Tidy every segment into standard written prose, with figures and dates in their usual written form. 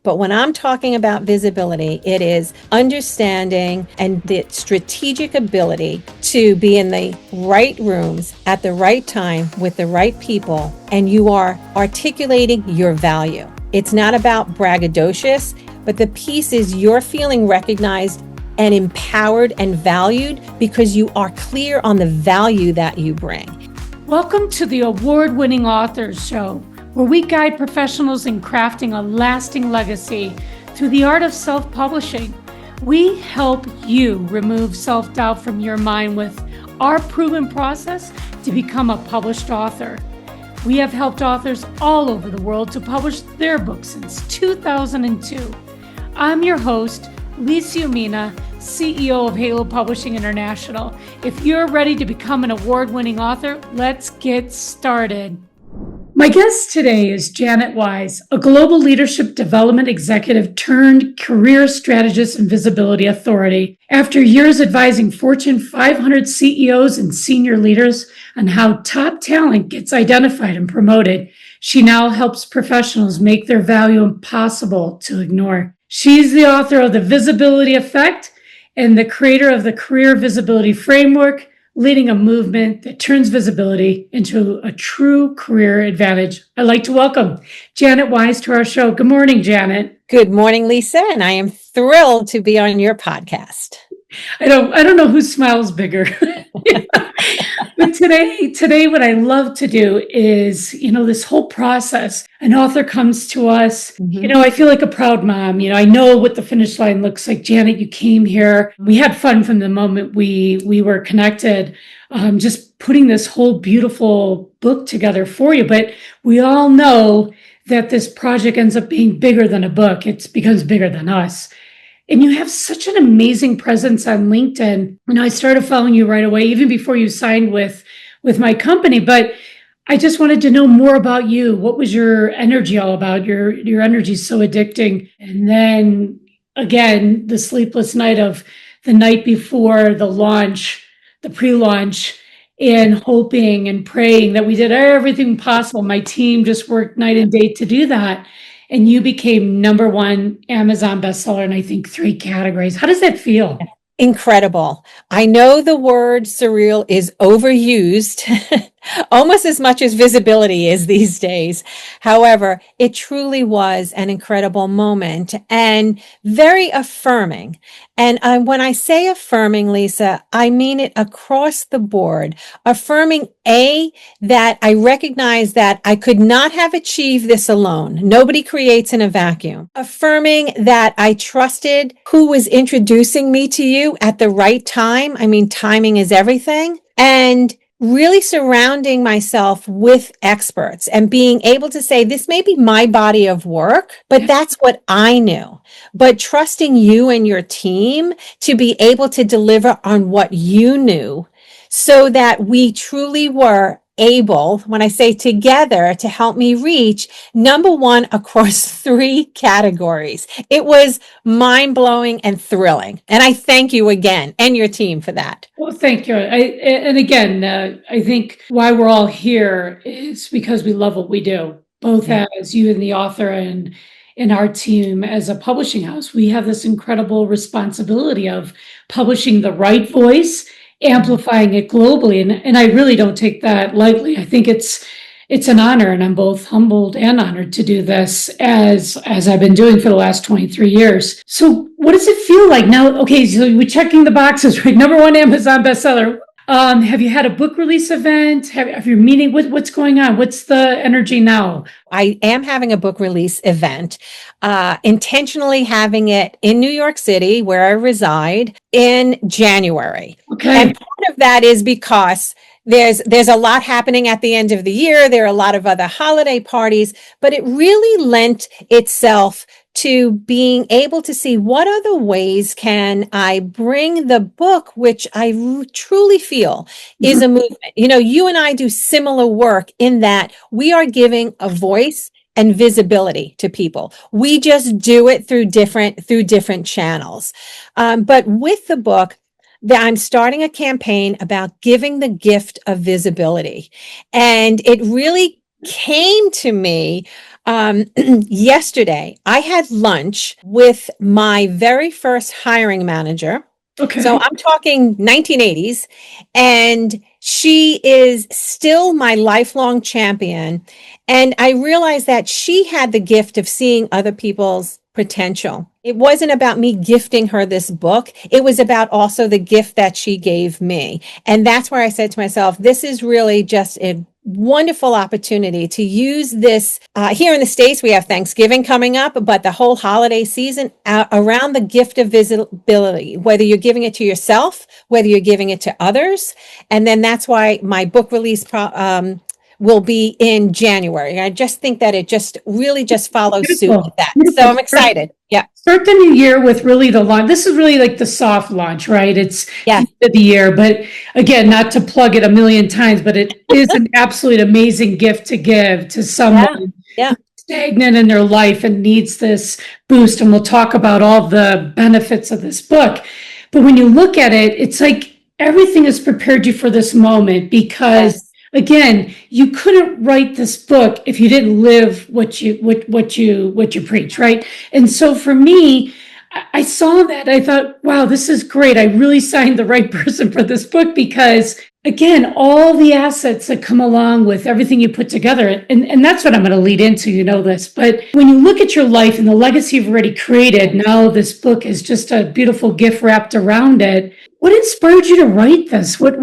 But when I'm talking about visibility, it is understanding and the strategic ability to be in the right rooms at the right time with the right people, and you are articulating your value. It's not about braggadocious, but the piece is you're feeling recognized and empowered and valued because you are clear on the value that you bring. Welcome to the award-winning Authors Show, where we guide professionals in crafting a lasting legacy through the art of self-publishing. We help you remove self-doubt from your mind with our proven process to become a published author. We have helped authors all over the world to publish their books since 2002. I'm your host, Lisa Umina, CEO of Halo Publishing International. If you're ready to become an award-winning author, let's get started. My guest today is Janet Wise, a global leadership development executive turned career strategist and visibility authority. After years advising Fortune 500 CEOs and senior leaders on how top talent gets identified and promoted, she now helps professionals make their value impossible to ignore. She's the author of The Visibility Effect and the creator of the Career Visibility Framework, leading a movement that turns visibility into a true career advantage. I'd like to welcome Janet Wise to our show. Good morning, Janet. Good morning, Lisa, and I am thrilled to be on your podcast. I don't know who smiles bigger. But today, what I love to do is, this whole process, an author comes to us, I feel like a proud mom, I know what the finish line looks like. Janet, you came here. We had fun from the moment we were connected, just putting this whole beautiful book together for you. But we all know that this project ends up being bigger than a book. It becomes bigger than us. And you have such an amazing presence on LinkedIn. I started following you right away, even before you signed with my company. But I just wanted to know more about you. What was your energy all about? Your energy is so addicting. And then again, the sleepless night of the night before the launch, the pre-launch, and hoping and praying that we did everything possible. My team just worked night and day to do that. And you became #1 Amazon bestseller in, I think, 3 categories. How does that feel? Incredible. I know the word surreal is overused almost as much as visibility is these days. However, it truly was an incredible moment and very affirming. And when I say affirming, Lisa, I mean it across the board. Affirming, that I recognize that I could not have achieved this alone. Nobody creates in a vacuum. Affirming that I trusted who was introducing me to you at the right time. I mean, timing is everything. And really surrounding myself with experts and being able to say, this may be my body of work, but that's what I knew. But trusting you and your team to be able to deliver on what you knew so that we truly were able, when I say together, to help me reach #1 across 3 categories. It was mind-blowing and thrilling. And I thank you again and your team for that. Well, thank you. I think why we're all here is because we love what we do, both as you and the author and in our team as a publishing house. We have this incredible responsibility of publishing the right voice, amplifying it globally. And I really don't take that lightly. I think it's an honor, and I'm both humbled and honored to do this as I've been doing for the last 23 years. So what does it feel like now? Okay, so we're checking the boxes, right? #1 Amazon bestseller. Have you had a book release event? Have you meeting? What's going on? What's the energy now? I am having a book release event, intentionally having it in New York City, where I reside, in January. Okay. And part of that is because there's a lot happening at the end of the year. There are a lot of other holiday parties, but it really lent itself to being able to see what other ways can I bring the book, which I truly feel is a movement. You and I do similar work in that we are giving a voice and visibility to people. We just do it through different channels. But with the book, I'm starting a campaign about giving the gift of visibility. And it really came to me Yesterday, I had lunch with my very first hiring manager. So Okay. I'm talking 1980s, and she is still my lifelong champion. And I realized that she had the gift of seeing other people's potential. It wasn't about me gifting her this book. It was about also the gift that she gave me. And that's where I said to myself, this is really just a wonderful opportunity to use this. Here in the States, we have Thanksgiving coming up, but the whole holiday season around the gift of visibility, whether you're giving it to yourself, whether you're giving it to others. And then that's why my book release will be in January. I just think that it just really just follows suit with Beautiful. that. So Beautiful. I'm excited. Yeah. Start the new year with really the launch. This is really like the soft launch, right? It's the Yeah. end of the year, but again, not to plug it a million times, but it is an absolute amazing gift to give to Yeah. someone Yeah. stagnant in their life and needs this boost. And we'll talk about all the benefits of this book. But when you look at it, it's like everything has prepared you for this moment because Yes. again, you couldn't write this book if you didn't live what you preach, right? And so for me, I saw that. I thought, wow, this is great. I really signed the right person for this book because, again, all the assets that come along with everything you put together, and that's what I'm going to lead into, you know this. But when you look at your life and the legacy you've already created, now this book is just a beautiful gift wrapped around it. What inspired you to write this? What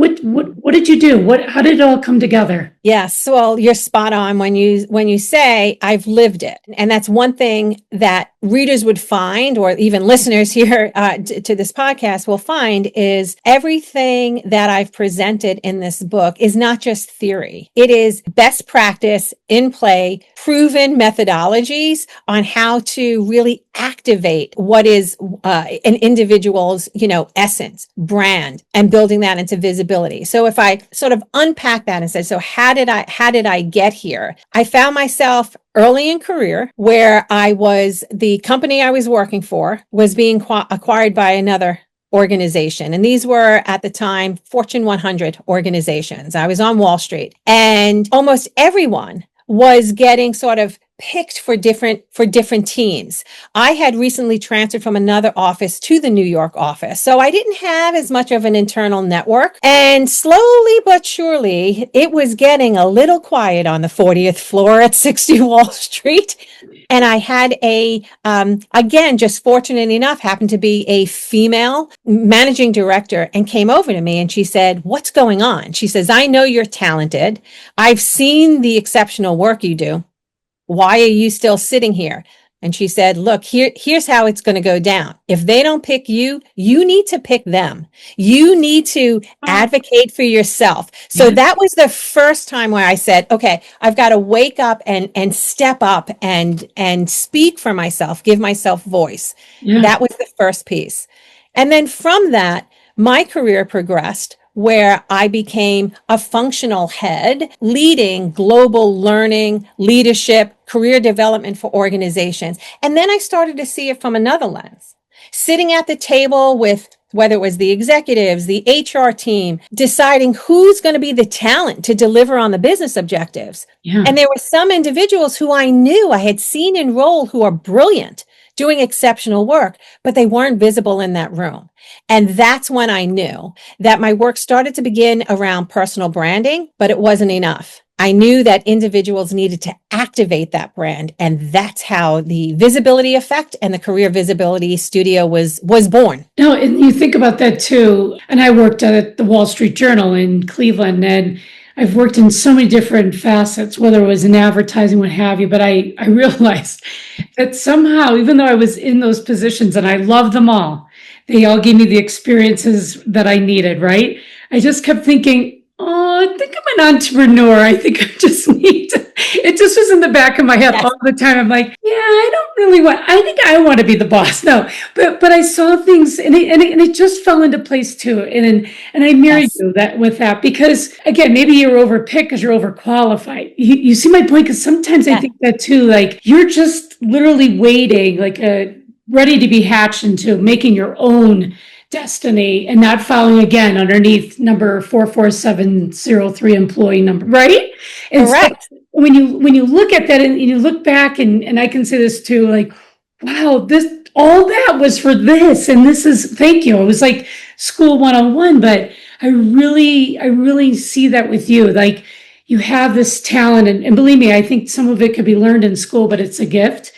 did you do? How did it all come together? Yes, well, you're spot on when you say I've lived it, and that's one thing that readers would find, or even listeners here to this podcast will find, is everything that I've presented in this book is not just theory. It is best practice in play, proven methodologies on how to really activate what is an individual's, essence, brand, and building that into visibility. So if I sort of unpack that and say, so how did I get here? I found myself early in career where the company I was working for was being acquired by another organization. And these were at the time Fortune 100 organizations. I was on Wall Street, and almost everyone was getting sort of picked for different teams. I had recently transferred from another office to the New York office, so I didn't have as much of an internal network. And slowly but surely, it was getting a little quiet on the 40th floor at 60 Wall Street. And I had again, just fortunate enough, happened to be a female managing director, and came over to me and she said, "What's going on?" She says, "I know you're talented. I've seen the exceptional work you do. Why are you still sitting here?" And she said, "Look, here's how it's going to go down. If they don't pick you, you need to pick them. You need to advocate for yourself." So Yeah. that was the first time where I said, okay, I've got to wake up and step up and speak for myself, give myself voice. Yeah. That was the first piece. And then from that, my career progressed where I became a functional head leading global learning, leadership, career development for organizations. And then I started to see it from another lens, sitting at the table with whether it was the executives, the HR team, deciding who's going to be the talent to deliver on the business objectives. Yeah. And there were some individuals who I knew I had seen enroll who are brilliant, doing exceptional work, but they weren't visible in that room. And that's when I knew that my work started to begin around personal branding, but it wasn't enough. I knew that individuals needed to activate that brand. And that's how the Visibility Effect and the Career Visibility Studio was born. No, and you think about that too. And I worked at the Wall Street Journal in Cleveland, and I've worked in so many different facets, whether it was in advertising, what have you. But I realized that somehow, even though I was in those positions and I loved them all, they all gave me the experiences that I needed, right? I just kept thinking, oh, I think I'm an entrepreneur. I think I just need to, it just was in the back of my head Yes. all the time. I'm like, yeah, I think I want to be the boss. No, but I saw things and it just fell into place too. And I married Yes. you with that because again, maybe you're overpicked because you're overqualified. You see my point? Because sometimes I Yeah. think that too, like you're just literally waiting, like ready to be hatched into making your own destiny and not following again underneath number 44703 employee number, right? And so Correct. when you look at that and you look back, and I can say this too, like, wow, this, all that was for this, and this is, thank you. It was like school 101, but I really see that with you. Like, you have this talent, and believe me, I think some of it could be learned in school, but it's a gift,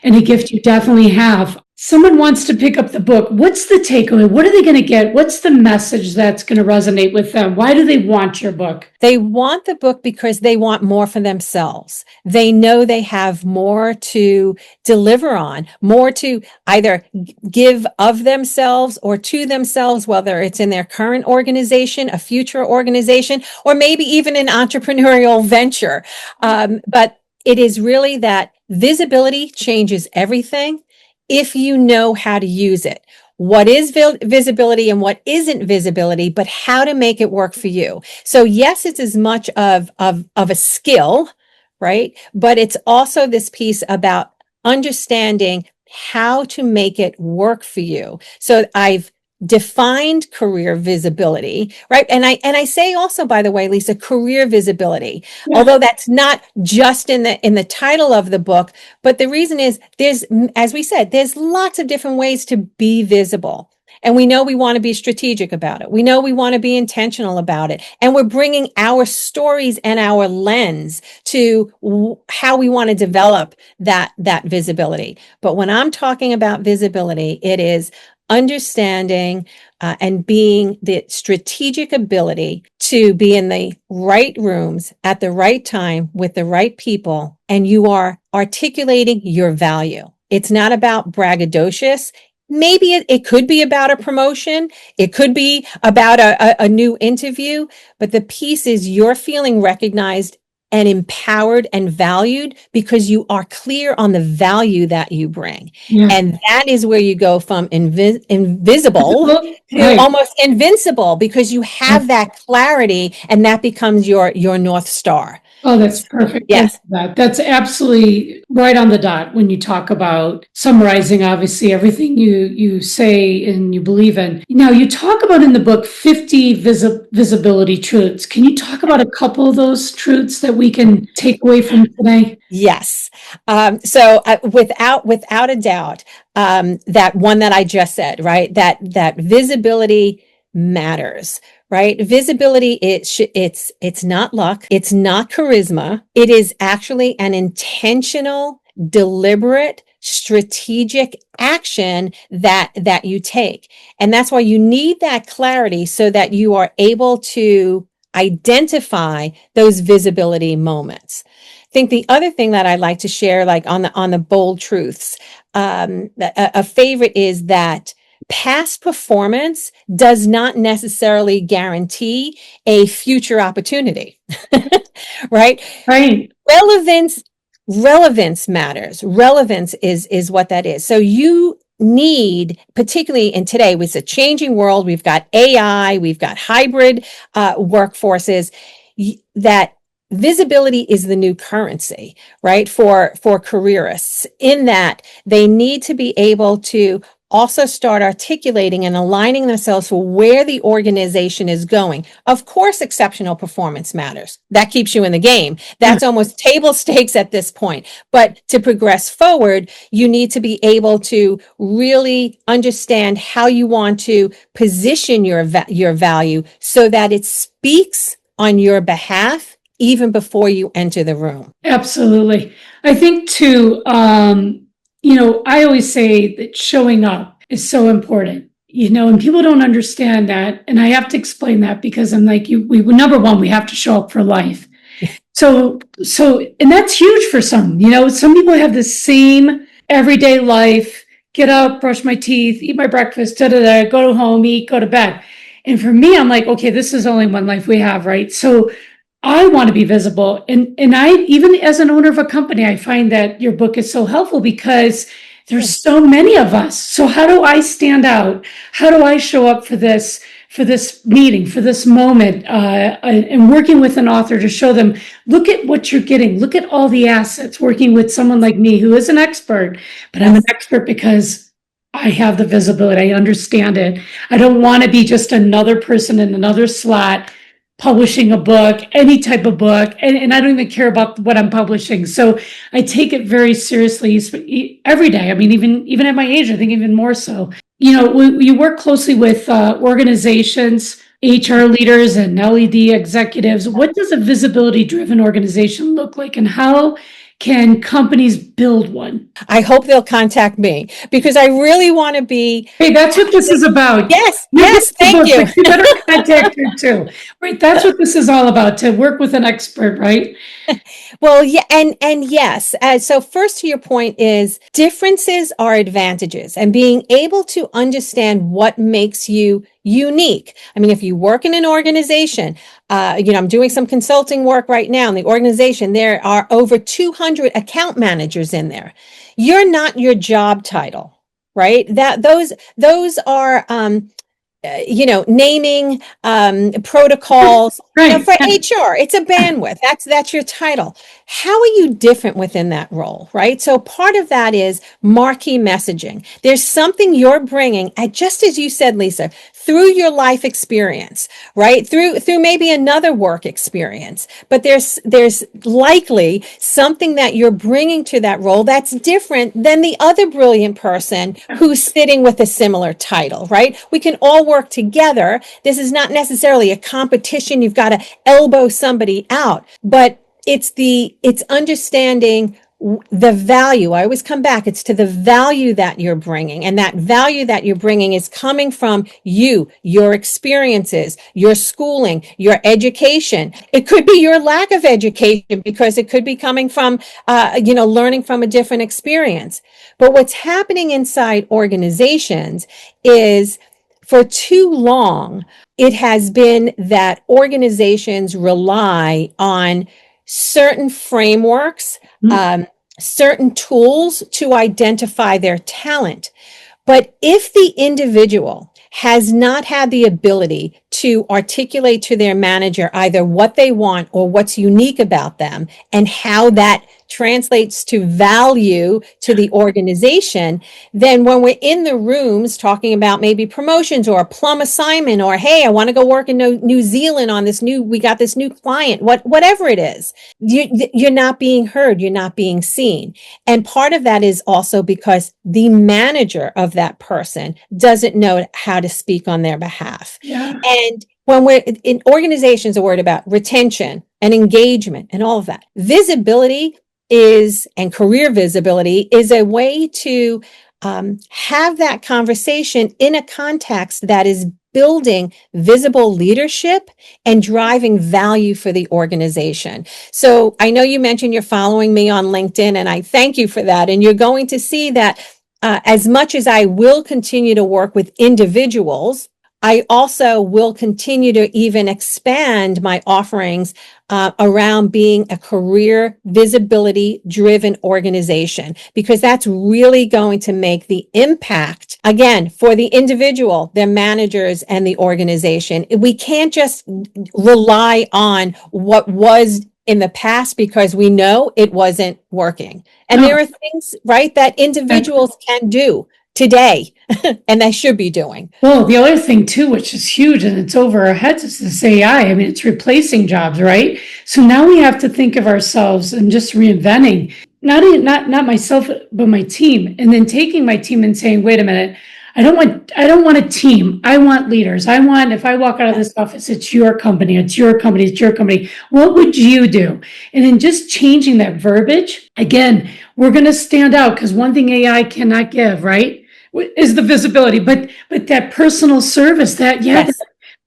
and a gift you definitely have. Someone wants to pick up the book. What's the takeaway? What are they going to get? What's the message that's going to resonate with them? Why do they want your book? They want the book because they want more for themselves. They know they have more to deliver on, more to either give of themselves or to themselves, whether it's in their current organization, a future organization, or maybe even an entrepreneurial venture. But it is really that visibility changes everything if you know how to use it. What is visibility and what isn't visibility, but how to make it work for you. So yes, it's as much of a skill, right? But it's also this piece about understanding how to make it work for you. So I've defined career visibility, right? And I say also, by the way, Lisa, career visibility, Yeah. although that's not just in the title of the book, but the reason is there's, as we said, there's lots of different ways to be visible. And we know we want to be strategic about it. We know we want to be intentional about it. And we're bringing our stories and our lens to how we want to develop that visibility. But when I'm talking about visibility, it is understanding and being the strategic ability to be in the right rooms at the right time with the right people, and you are articulating your value. It's not about braggadocious. Maybe it could be about a promotion. It could be about a new interview, but the piece is you're feeling recognized and empowered and valued because you are clear on the value that you bring. Yeah. And that is where you go from invisible to Right. almost invincible because you Yeah. have that clarity and that becomes your North Star. Oh, that's perfect. Thank Yes. you for that. That's absolutely right on the dot when you talk about summarizing, obviously, everything you say and you believe in. Now, you talk about in the book 50 visibility truths. Can you talk about a couple of those truths that we can take away from today? Yes. So without a doubt, that one that I just said, right? That visibility matters, right? Visibility, it's not luck. It's not charisma. It is actually an intentional, deliberate, strategic action that you take. And that's why you need that clarity so that you are able to identify those visibility moments. I think the other thing that I'd like to share, like on the bold truths, a favorite is that past performance does not necessarily guarantee a future opportunity, right? Right. Relevance, relevance matters. Relevance is what that is. So you need, particularly in today, with a changing world, we've got AI, we've got hybrid workforces, that visibility is the new currency, right? For careerists, in that they need to be able to also start articulating and aligning themselves for where the organization is going. Of course, exceptional performance matters. That keeps you in the game. That's almost table stakes at this point. But to progress forward, you need to be able to really understand how you want to position your value so that it speaks on your behalf even before you enter the room. Absolutely. I think too, I always say that showing up is so important, and people don't understand that. And I have to explain that because I'm like, number one, we have to show up for life. So, and that's huge for some, some people have the same everyday life, get up, brush my teeth, eat my breakfast, go home, eat, go to bed. And for me, I'm like, okay, this is only one life we have, right? So I want to be visible. And I, even as an owner of a company, I find that your book is so helpful because there's so many of us. So how do I stand out? How do I show up for this meeting, for this moment, and working with an author to show them, look at what you're getting, look at all the assets, working with someone like me who is an expert, but I'm an expert because I have the visibility. I understand it. I don't want to be just another person in another slot publishing a book, any type of book, and I don't even care about what I'm publishing. So I take it very seriously every day. I mean, even at my age, I think even more so. You work closely with organizations, HR leaders, and LED executives. What does a visibility-driven organization look like, and how can companies build one? I hope they'll contact me because I really want to be. Hey, that's what this is about. Yes, You're getting yes, the thank book, you. but you better contact her too. Right, that's what this is all about, to work with an expert, right? Well, yeah, and yes. So first to your point is differences are advantages, and being able to understand what makes you unique. I mean, if you work in an organization, I'm doing some consulting work right now in the organization. There are over 200 account managers in there. You're not your job title, right? Those are naming protocols. Right. For HR, it's a bandwidth. That's your title. How are you different within that role, right? So part of that is marquee messaging. There's something you're bringing, just as you said, Lisa, through your life experience, right? Through maybe another work experience, but there's likely something that you're bringing to that role that's different than the other brilliant person who's sitting with a similar title, right? We can all work together. This is not necessarily a competition. You've got to elbow somebody out, but it's understanding the value. I always come back. It's to the value that you're bringing. And that value that you're bringing is coming from you, your experiences, your schooling, your education. It could be your lack of education because it could be coming from, learning from a different experience. But what's happening inside organizations is for too long, it has been that organizations rely on certain frameworks, certain tools to identify their talent. But if the individual has not had the ability to articulate to their manager either what they want or what's unique about them and how that translates to value to the organization, then when we're in the rooms talking about maybe promotions or a plum assignment or, hey, I want to go work in New Zealand on we got this new client, whatever it is, you're not being heard, you're not being seen. And part of that is also because the manager of that person doesn't know how to speak on their behalf. Yeah. And when we're in organizations are worried about retention and engagement and all of that, visibility and career visibility is a way to have that conversation in a context that is building visible leadership and driving value for the organization. So I know you mentioned you're following me on LinkedIn, and I thank you for that. And you're going to see that as much as I will continue to work with individuals, I also will continue to even expand my offerings around being a career visibility driven organization, because that's really going to make the impact, again, for the individual, their managers, and the organization. We can't just rely on what was in the past because we know it wasn't working. And there are things, right, that individuals can do today and they should be doing. Well, the other thing too, which is huge and it's over our heads, is this AI. I mean, it's replacing jobs, right? So now we have to think of ourselves and just reinventing, not myself, but my team, and then taking my team and saying, wait a minute, I don't want a team. I want leaders. If I walk out of this office, it's your company, it's your company, it's your company. What would you do? And then just changing that verbiage. Again, we're going to stand out, because one thing AI cannot give, right, is the visibility, but that personal service, that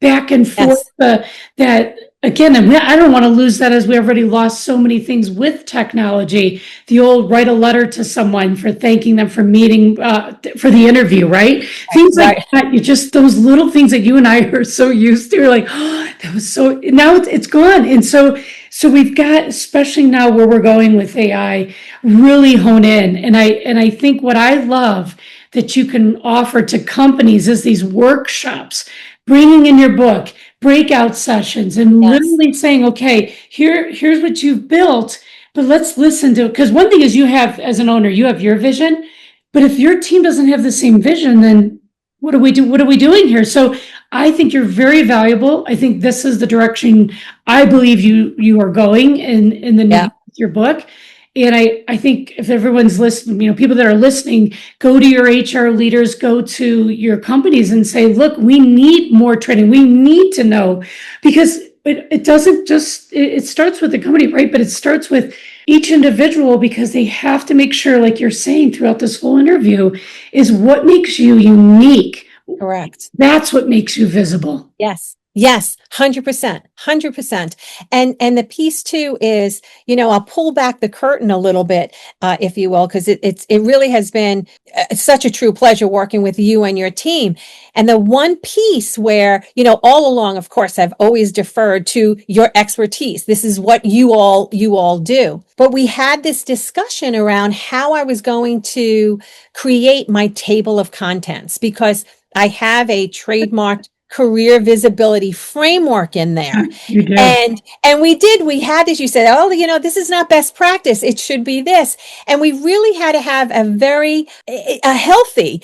back and forth, that again, I don't want to lose that, as we already lost so many things with technology. The old write a letter to someone for thanking them for meeting for the interview, right? Things like that. You just, those little things that you and I are so used to, you're like, oh, that was so, now it's gone. And so we've got, especially now where we're going with AI, really hone in. And I think what I love that you can offer to companies is these workshops, bringing in your book, breakout sessions, and literally saying, okay, here's what you've built, but let's listen to it. Because one thing is, you have, as an owner, you have your vision, but if your team doesn't have the same vision, then what do we do? What are we doing here? So I think you're very valuable. I think this is the direction I believe you are going in the new Yeah. year with your book. And I think if everyone's listening, people that are listening, go to your HR leaders, go to your companies and say, look, we need more training. We need to know, because it doesn't just, it starts with the company, right? But it starts with each individual, because they have to make sure, like you're saying throughout this whole interview, is what makes you unique. Correct. That's what makes you visible. Yes. Yes, 100%, 100%. And the piece too is, I'll pull back the curtain a little bit, if you will, because it really has been such a true pleasure working with you and your team. And the one piece where, all along, of course, I've always deferred to your expertise. This is what you all do. But we had this discussion around how I was going to create my table of contents, because I have a trademarked career visibility framework in there. You do. And we had, as you said, oh, this is not best practice. It should be this. And we really had to have a healthy,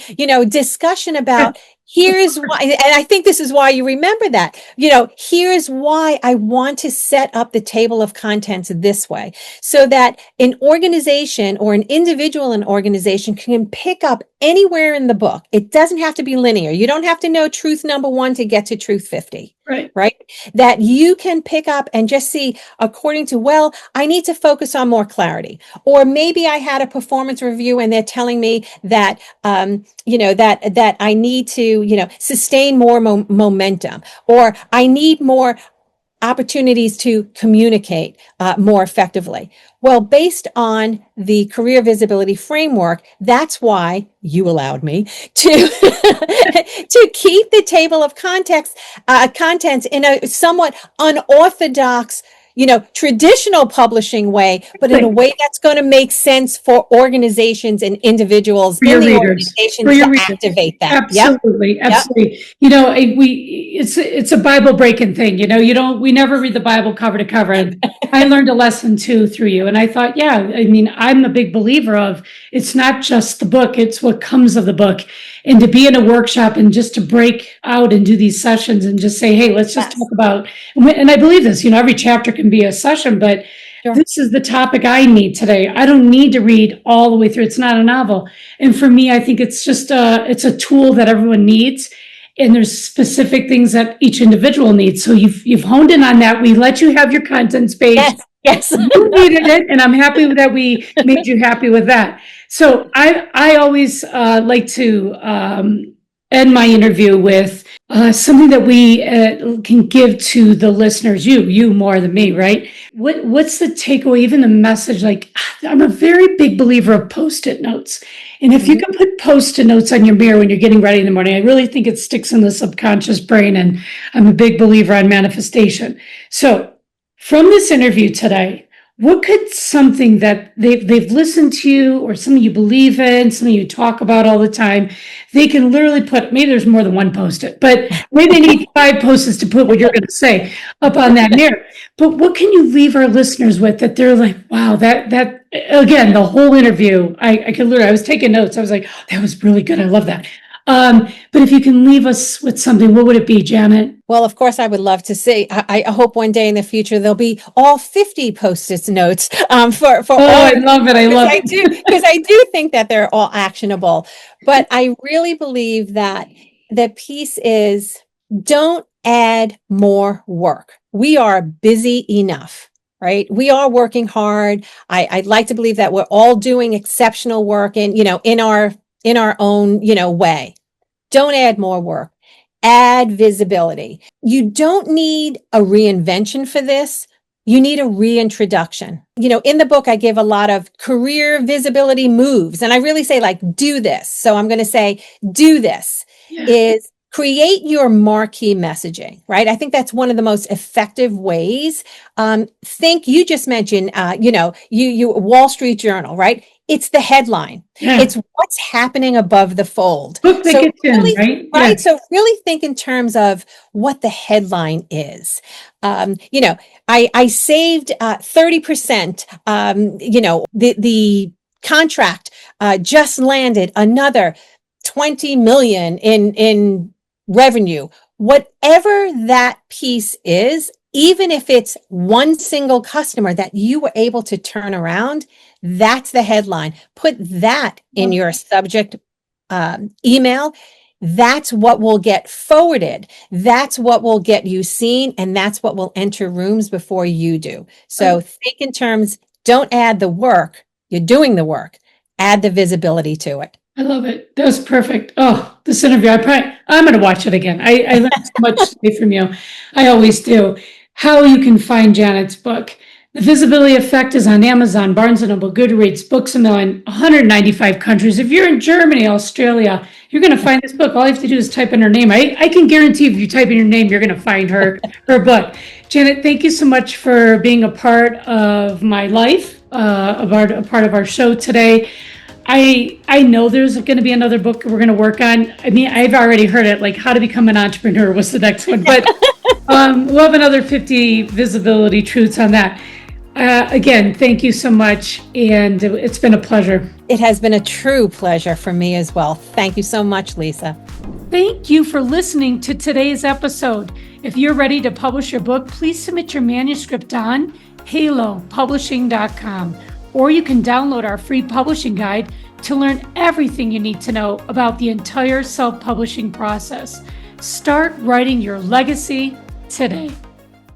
discussion about here's why, and I think this is why you remember that, here's why I want to set up the table of contents this way, so that an organization or an individual in an organization can pick up anywhere in the book. It doesn't have to be linear. You don't have to know truth number 1 to get to truth 50. Right. That you can pick up and just see, according to, well, I need to focus on more clarity. Or maybe I had a performance review and they're telling me that, that I need to, sustain more momentum, or I need more opportunities to communicate more effectively. Well, based on the career visibility framework, that's why you allowed me to to keep the table of contents in a somewhat unorthodox, traditional publishing way, but in a way that's going to make sense for organizations and individuals For in your the readers. organization For your to readers. activate that. Absolutely. Yep. Absolutely. It's a Bible breaking thing. We never read the Bible cover to cover. And I learned a lesson too through you. And I thought, I'm a big believer of, it's not just the book, it's what comes of the book. And to be in a workshop and just to break out and do these sessions and just say, hey, let's just talk about, and I believe this, every chapter can be a session, but Sure. This is the topic I need today. I don't need to read all the way through. It's not a novel. And for me, I think it's just it's a tool that everyone needs. And there's specific things that each individual needs. So you've honed in on that. We let you have your contents page. Yes. You needed it, and I'm happy that we made you happy with that. So I always like to end my interview with something that we can give to the listeners, you more than me, right? What's the takeaway, even the message? Like, I'm a very big believer of Post-it notes. And if you can put Post-it notes on your mirror when you're getting ready in the morning, I really think it sticks in the subconscious brain. And I'm a big believer on manifestation. So from this interview today, what could something that they've listened to you, or something you believe in, something you talk about all the time, they can literally put, maybe there's more than one Post-it, but maybe they need 5 Post-its to put what you're going to say up on that mirror. But what can you leave our listeners with that they're like, wow, that again, the whole interview, I could literally, I was taking notes. I was like, oh, that was really good. I love that. But if you can leave us with something, what would it be, Janet? Well, of course, I would love to see. I hope one day in the future there'll be all 50 Post-it notes for all. I love it. I love it. Because I do think that they're all actionable. But I really believe that the piece is, don't add more work. We are busy enough, right? We are working hard. I'd like to believe that we're all doing exceptional work in our own, way. Don't add more work. Add visibility. You don't need a reinvention for this. You need a reintroduction. In the book, I give a lot of career visibility moves, and I really say, like, do this. So I'm going to say, do this is create your marquee messaging, right? I think that's one of the most effective ways. You just mentioned, you Wall Street Journal, right? It's the headline. Yeah. It's what's happening above the fold. Book that gets really, in, right? Right. Yeah. So really think in terms of what the headline is. I saved 30%. The contract just landed another 20 million in revenue. whatever that piece is, even if it's one single customer that you were able to turn around, that's the headline. Put that in your subject email. That's what will get forwarded. That's what will get you seen, and that's what will enter rooms before you do. So think in terms, don't add the work. You're doing the work. Add the visibility to it. I love it. That was perfect. Oh, this interview, I'm going to watch it again. I learned so much today from you. I always do. How you can find Janet's book. The Visibility Effect is on Amazon, Barnes & Noble, Goodreads, Books A Million, 195 countries. If you're in Germany, Australia, you're going to find this book. All you have to do is type in her name. I can guarantee if you type in your name, you're going to find her book. Janet, thank you so much for being a part of my life, a part of our show today. I know there's going to be another book we're going to work on. I mean, I've already heard it, like How to Become an Entrepreneur was the next one, but we'll have another 50 visibility truths on that. Again, thank you so much, and it's been a pleasure. It has been a true pleasure for me as well. Thank you so much, Lisa. Thank you for listening to today's episode. If you're ready to publish your book, please submit your manuscript on halopublishing.com, or you can download our free publishing guide to learn everything you need to know about the entire self-publishing process. Start writing your legacy today.